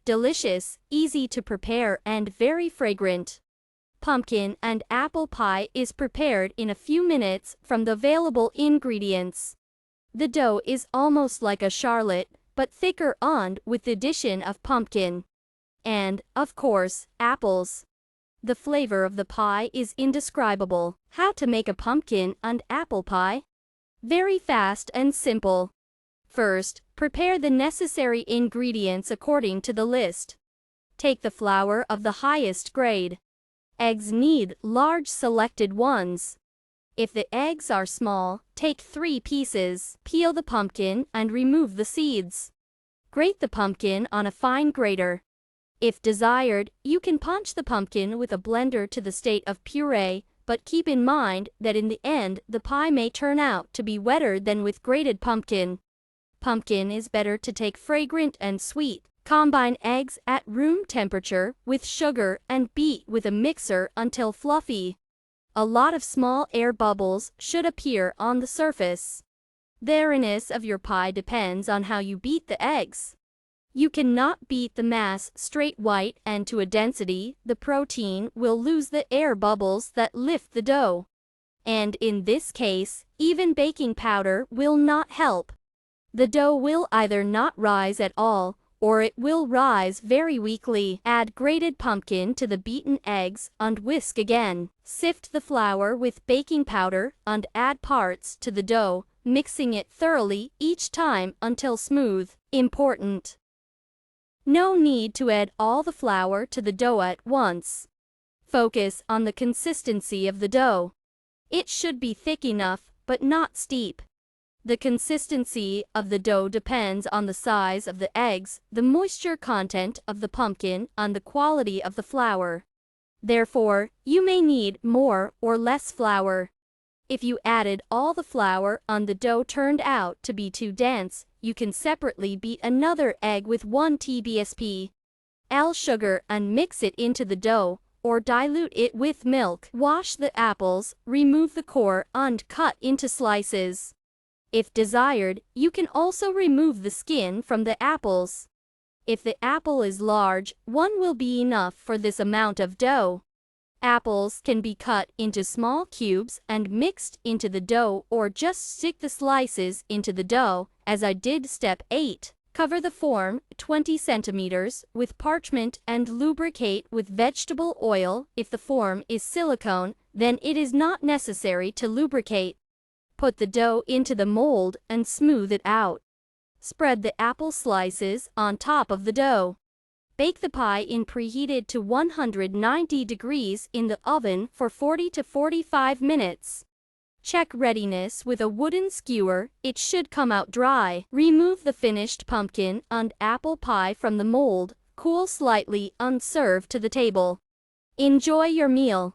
delicious, easy to prepare and very fragrant. Pumpkin and apple pie is prepared in a few minutes from the available ingredients. The dough is almost like a charlotte, but thicker and with the addition of pumpkin. And, of course, apples. The flavor of the pie is indescribable. How to make a pumpkin and apple pie? Very fast and simple. First, prepare the necessary ingredients according to the list. Take the flour of the highest grade. Eggs need large selected ones. If the eggs are small, take 3 pieces. Peel the pumpkin and remove the seeds. Grate the pumpkin on a fine grater. If desired, you can punch the pumpkin with a blender to the state of puree, but keep in mind that in the end the pie may turn out to be wetter than with grated pumpkin. Pumpkin is better to take fragrant and sweet. Combine eggs at room temperature with sugar and beat with a mixer until fluffy. A lot of small air bubbles should appear on the surface. The airiness of your pie depends on how you beat the eggs. You cannot beat the mass straight white and to a density, the protein will lose the air bubbles that lift the dough. And in this case, even baking powder will not help. The dough will either not rise at all, or it will rise very weakly. Add grated pumpkin to the beaten eggs and whisk again. Sift the flour with baking powder and add parts to the dough, mixing it thoroughly each time until smooth. Important: no need to add all the flour to the dough at once. Focus on the consistency of the dough. It should be thick enough, but not steep. The consistency of the dough depends on the size of the eggs, the moisture content of the pumpkin, and the quality of the flour. Therefore, you may need more or less flour. If you added all the flour and the dough turned out to be too dense, you can separately beat another egg with 1 tsp.l sugar and mix it into the dough, or dilute it with milk. Wash the apples, remove the core, and cut into slices. If desired, you can also remove the skin from the apples. If the apple is large, 1 will be enough for this amount of dough. Apples can be cut into small cubes and mixed into the dough, or just stick the slices into the dough, as I did. Step 8. Cover the form 20 centimeters with parchment and lubricate with vegetable oil. If the form is silicone, then it is not necessary to lubricate. Put the dough into the mold and smooth it out. Spread the apple slices on top of the dough. Bake the pie in preheated to 190 degrees in the oven for 40 to 45 minutes. Check readiness with a wooden skewer. It should come out dry. Remove the finished pumpkin and apple pie from the mold, cool slightly, and serve to the table. Enjoy your meal.